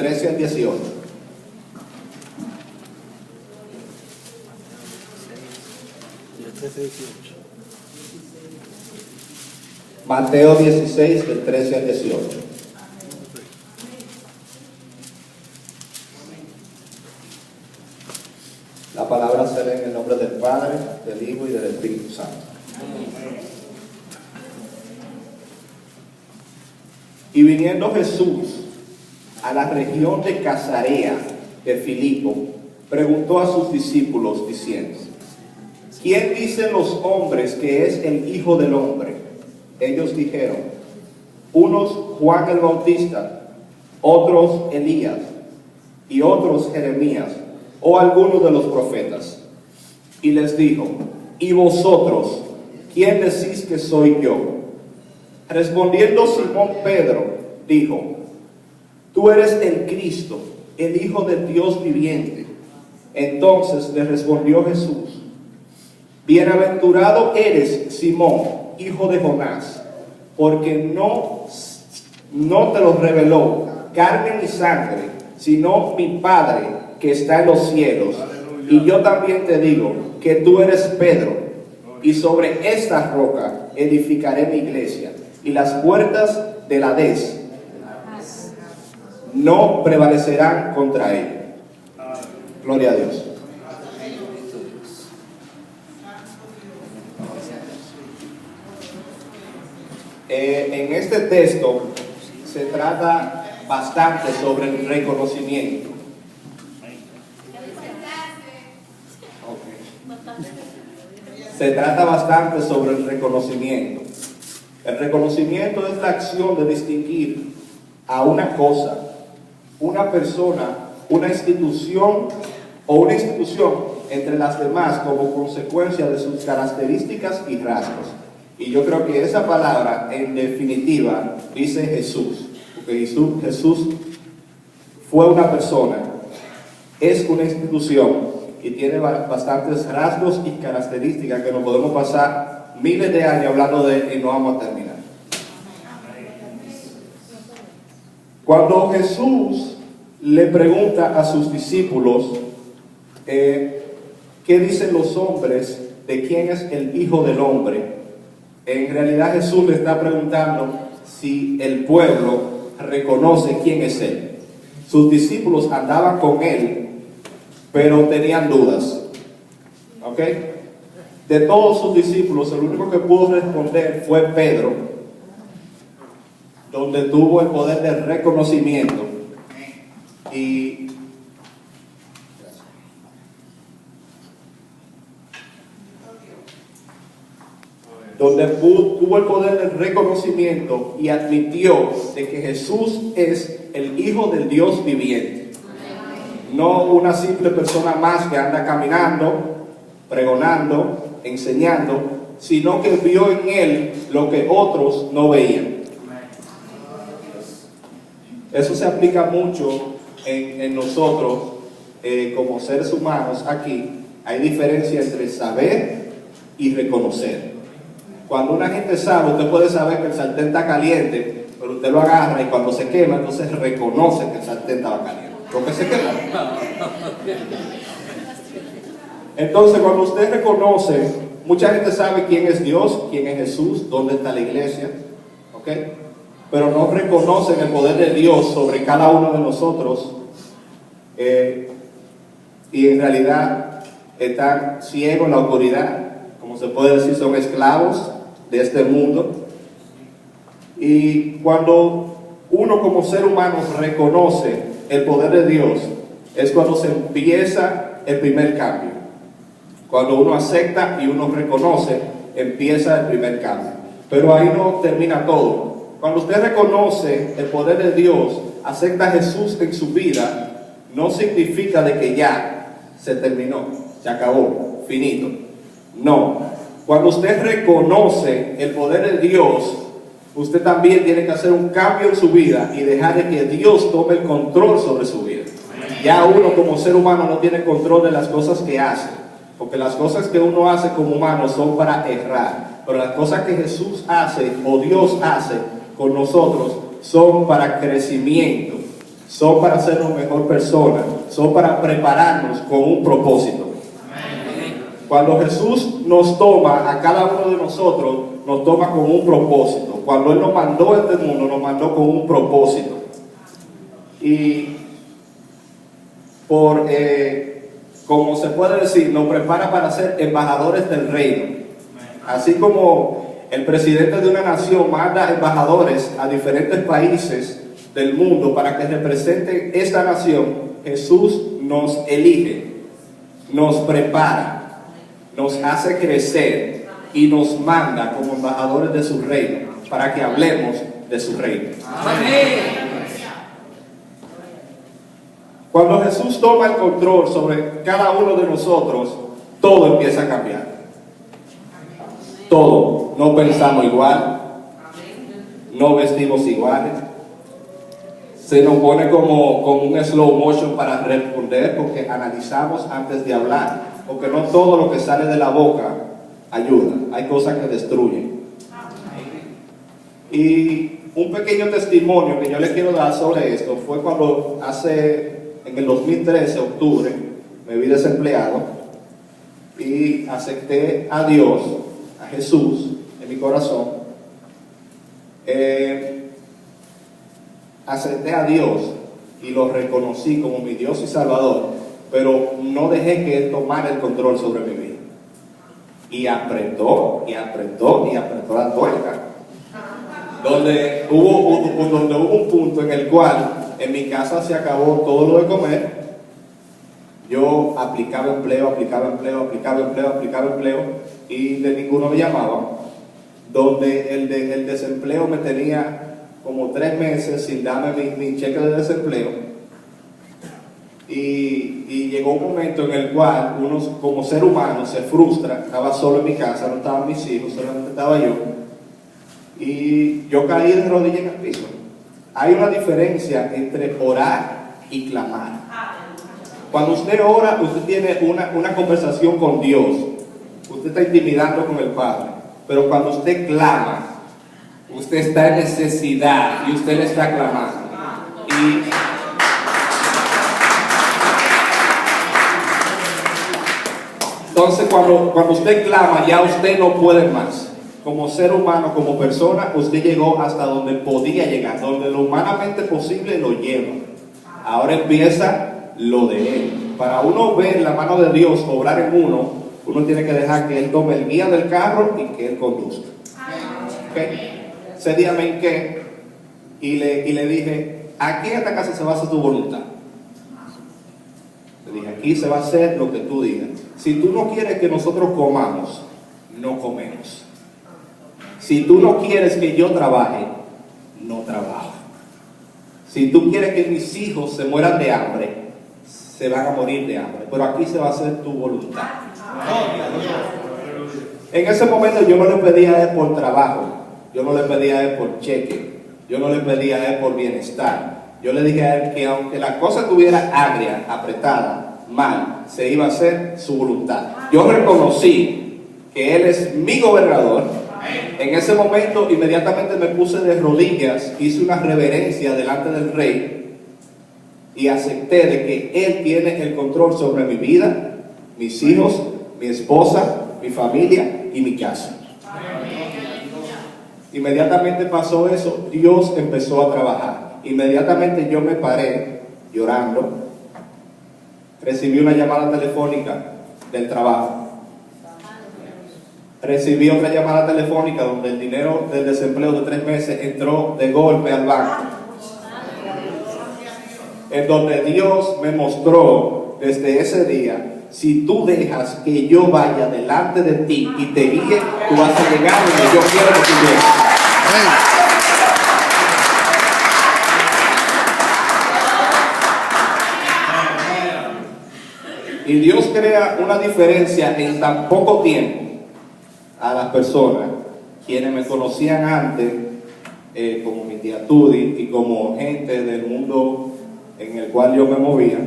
13 al 18. Mateo 16, del 13 al 18. La palabra se lee en el nombre del Padre, del Hijo y del Espíritu Santo. Y viniendo Jesús a la región de Cesarea de Filipo, preguntó a sus discípulos diciendo: ¿quién dicen los hombres que es el Hijo del Hombre? Ellos dijeron: unos Juan el Bautista, otros Elías, y otros Jeremías, o algunos de los profetas. Y les dijo: ¿y vosotros, quién decís que soy yo? Respondiendo Simón Pedro, dijo: tú eres el Cristo, el Hijo del Dios viviente. Entonces le respondió Jesús: bienaventurado eres, Simón, hijo de Jonás, porque no te lo reveló carne ni sangre, sino mi Padre que está en los cielos. Y yo también te digo que tú eres Pedro, y sobre esta roca edificaré mi iglesia, y las puertas del Hades no prevalecerán contra ella. Gloria a Dios. En este texto se trata bastante sobre el reconocimiento. Se trata bastante sobre el reconocimiento. El reconocimiento es la acción de distinguir a una cosa, una persona, una institución o una institución entre las demás como consecuencia de sus características y rasgos. Y yo creo que esa palabra, en definitiva, dice Jesús. Porque Jesús fue una persona, es una institución y tiene bastantes rasgos y características que nos podemos pasar miles de años hablando de él y no vamos a terminar. Cuando Jesús le pregunta a sus discípulos qué dicen los hombres de quién es el Hijo del Hombre, en realidad Jesús le está preguntando si el pueblo reconoce quién es él. Sus discípulos andaban con él, pero tenían dudas. ¿Ok? De todos sus discípulos, el único que pudo responder fue Pedro, donde tuvo el poder de reconocimiento y donde tuvo el poder del reconocimiento y admitió de que Jesús es el Hijo del Dios viviente. No una simple persona más que anda caminando, pregonando, enseñando, sino que vio en él lo que otros no veían. Eso se aplica mucho en nosotros como seres humanos aquí. Hay diferencia entre saber y reconocer. Cuando una gente sabe, usted puede saber que el sartén está caliente, pero usted lo agarra y cuando se quema, entonces reconoce que el sartén estaba caliente. Porque se quema. Entonces, cuando usted reconoce, mucha gente sabe quién es Dios, quién es Jesús, dónde está la iglesia, ¿ok? Pero no reconocen el poder de Dios sobre cada uno de nosotros y en realidad están ciegos en la oscuridad, como se puede decir, son esclavos de este mundo. Y cuando uno como ser humano reconoce el poder de Dios, es cuando se empieza el primer cambio. Cuando uno acepta y uno reconoce, empieza el primer cambio. Pero ahí no termina todo. Cuando usted reconoce el poder de Dios, acepta a Jesús en su vida, no significa de que ya se terminó, se acabó, finito. No. Cuando usted reconoce el poder de Dios, usted también tiene que hacer un cambio en su vida y dejar de que Dios tome el control sobre su vida. Ya uno como ser humano no tiene control de las cosas que hace, porque las cosas que uno hace como humano son para errar, pero las cosas que Jesús hace o Dios hace con nosotros son para crecimiento, son para hacernos mejor personas, son para prepararnos con un propósito. Cuando Jesús nos toma a cada uno de nosotros, nos toma con un propósito. Cuando Él nos mandó a este mundo, nos mandó con un propósito. Y como se puede decir, nos prepara para ser embajadores del reino. Así como el presidente de una nación manda embajadores a diferentes países del mundo para que representen esta nación, Jesús nos elige, nos prepara, nos hace crecer y nos manda como embajadores de su reino para que hablemos de su reino. Amén. Cuando Jesús toma el control sobre cada uno de nosotros, todo empieza a cambiar. Todo. No pensamos igual, no vestimos iguales. Se nos pone como un slow motion para responder porque analizamos antes de hablar. Porque no todo lo que sale de la boca ayuda. Hay cosas que destruyen. Y un pequeño testimonio que yo le quiero dar sobre esto fue cuando en el 2013, octubre, me vi desempleado y acepté a Dios, a Jesús, en mi corazón. Acepté a Dios y lo reconocí como mi Dios y Salvador, pero no dejé que Él tomara el control sobre mi vida. Y apretó la tuerca. Donde hubo un punto en el cual en mi casa se acabó todo lo de comer. Yo aplicaba empleo y de ninguno me llamaban. Donde el desempleo me tenía como 3 meses sin darme mi cheque de desempleo. Y llegó un momento en el cual uno como ser humano se frustra. Estaba solo en mi casa, no estaban mis hijos, solamente estaba yo. Y yo caí de rodillas en el piso. Hay una diferencia entre orar y clamar. Cuando usted ora, usted tiene una conversación con Dios. Usted está intimidando con el Padre. Pero cuando usted clama, usted está en necesidad y usted le está clamando. Entonces cuando usted clama, ya usted no puede más. Como ser humano, como persona, usted llegó hasta donde podía llegar, donde lo humanamente posible lo lleva. Ahora empieza lo de Él. Para uno ver la mano de Dios obrar en uno tiene que dejar que Él tome el guía del carro y que Él conduzca. ¿Okay? Ese día me hinqué y le dije, aquí en esta casa se va a hacer tu voluntad. Le dije, aquí se va a hacer lo que tú digas. Si tú no quieres que nosotros comamos, no comemos. Si tú no quieres que yo trabaje, no trabajo. Si tú quieres que mis hijos se mueran de hambre, se van a morir de hambre. Pero aquí se va a hacer tu voluntad. En ese momento yo no le pedía a Él por trabajo. Yo no le pedía a Él por cheque. Yo no le pedía a Él por bienestar. Yo le dije a Él que aunque la cosa estuviera agria, apretada, mal, se iba a hacer su voluntad. Yo reconocí que Él es mi gobernador. En ese momento inmediatamente me puse de rodillas, hice una reverencia delante del Rey y acepté de que Él tiene el control sobre mi vida, mis hijos, mi esposa, mi familia y mi casa. Inmediatamente pasó eso, Dios empezó a trabajar. Inmediatamente yo me paré llorando, recibí una llamada telefónica del trabajo. Recibí otra llamada telefónica donde el dinero del desempleo de 3 meses entró de golpe al banco. En donde Dios me mostró desde ese día, si tú dejas que yo vaya delante de ti y te guíe, tú vas a llegar donde yo quiero que tú llegues. Y Dios crea una diferencia en tan poco tiempo a las personas quienes me conocían antes como mi tía Tudi y como gente del mundo en el cual yo me movía.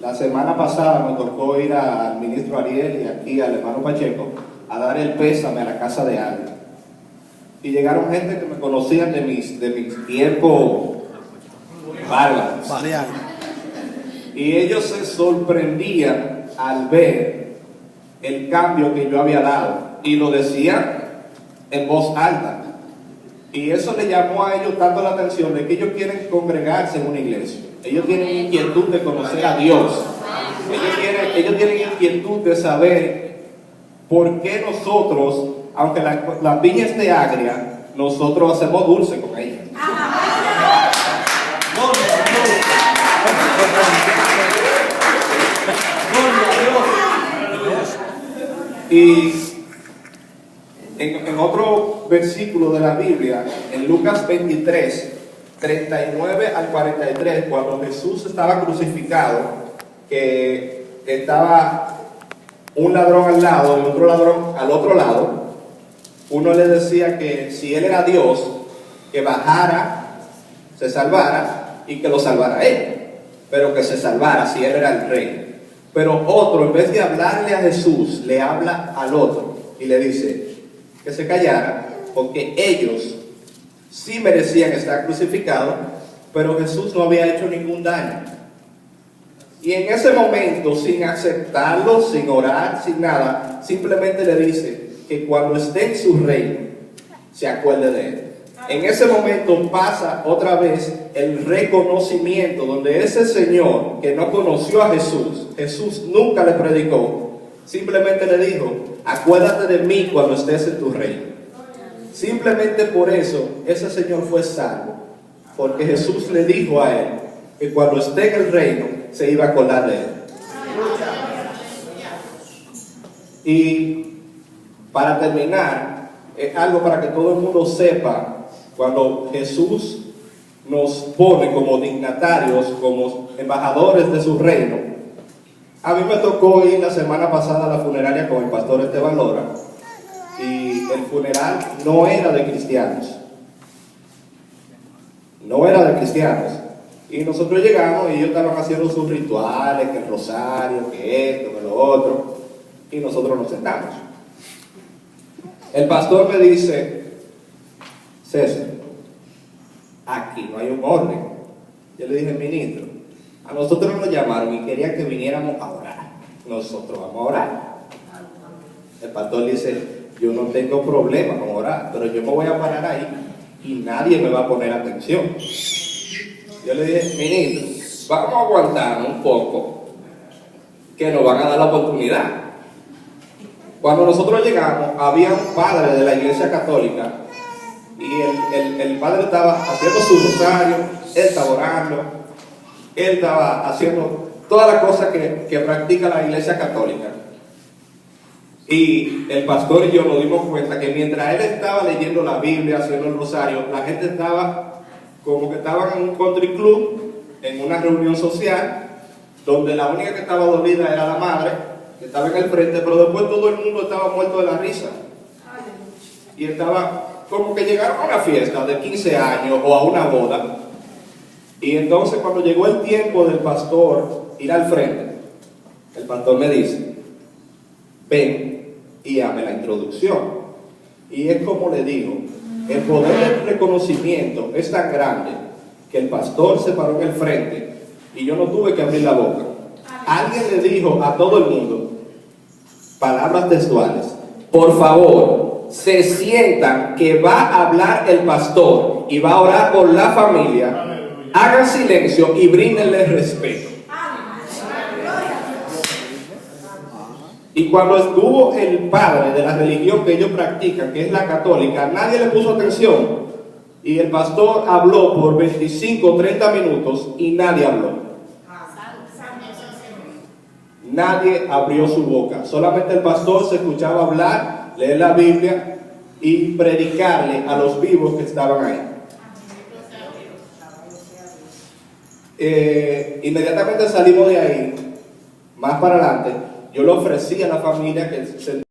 La semana pasada me tocó ir al ministro Ariel y aquí al hermano Pacheco a dar el pésame a la casa de alguien. Y llegaron gente que me conocían de mis tiempos bárbaros. Variar. Y ellos se sorprendían al ver el cambio que yo había dado. Y lo decían en voz alta. Y eso le llamó a ellos tanto la atención de que ellos quieren congregarse en una iglesia. Ellos tienen inquietud de conocer a Dios. Ellos tienen inquietud de saber por qué nosotros, aunque la piña esté agria, nosotros hacemos dulce con ella. Y en otro versículo de la Biblia, en Lucas 23, 39 al 43, cuando Jesús estaba crucificado, que estaba un ladrón al lado y otro ladrón al otro lado, uno le decía que si él era Dios, que bajara, se salvara y que lo salvara a él, pero que se salvara si él era el rey. Pero otro, en vez de hablarle a Jesús, le habla al otro y le dice que se callara, porque ellos sí merecían estar crucificados, pero Jesús no había hecho ningún daño. Y en ese momento, sin aceptarlo, sin orar, sin nada, simplemente le dice que cuando esté en su reino, se acuerde de él. En ese momento pasa otra vez el reconocimiento, donde ese señor que no conoció a Jesús, Jesús nunca le predicó, simplemente le dijo, acuérdate de mí cuando estés en tu reino. Simplemente por eso ese señor fue salvo, porque Jesús le dijo a él que cuando esté en el reino se iba a acordar de él. Y para terminar, es algo para que todo el mundo sepa. Cuando Jesús nos pone como dignatarios, como embajadores de su reino, a mí me tocó ir la semana pasada a la funeraria con el pastor Esteban Lora, y el funeral no era de cristianos. No era de cristianos. Y nosotros llegamos y ellos estaban haciendo sus rituales, que el rosario, que esto, que lo otro, y nosotros nos sentamos. El pastor me dice, César, aquí no hay un orden. Yo le dije, ministro, a nosotros nos llamaron y querían que viniéramos a orar. Nosotros vamos a orar. El pastor dice, yo no tengo problema con orar, pero yo me voy a parar ahí y nadie me va a poner atención. Yo le dije, ministro, vamos a aguantar un poco, que nos van a dar la oportunidad. Cuando nosotros llegamos, había un padre de la iglesia católica y el padre estaba haciendo su rosario, él estaba orando, él estaba haciendo todas las cosas que practica la iglesia católica. Y el pastor y yo nos dimos cuenta que mientras él estaba leyendo la Biblia, haciendo el rosario, la gente estaba como que estaban en un country club, en una reunión social, donde la única que estaba dolida era la madre, que estaba en el frente, pero después todo el mundo estaba muerto de la risa. Y estaba como que llegaron a una fiesta de 15 años o a una boda. Y entonces cuando llegó el tiempo del pastor ir al frente, el pastor me dice, ven y hazme la introducción. Y es como le digo, el poder del reconocimiento es tan grande que el pastor se paró en el frente y yo no tuve que abrir la boca. Alguien le dijo a todo el mundo, palabras textuales, por favor, se sientan que va a hablar el pastor y va a orar por la familia, hagan silencio y bríndenle respeto. Y cuando estuvo el padre de la religión que ellos practican, que es la católica, nadie le puso atención. Y el pastor habló por 25 o 30 minutos y nadie habló. Nadie abrió su boca. Solamente el pastor se escuchaba hablar, leer la Biblia y predicarle a los vivos que estaban ahí. Inmediatamente salimos de ahí, más para adelante. Yo le ofrecí a la familia que se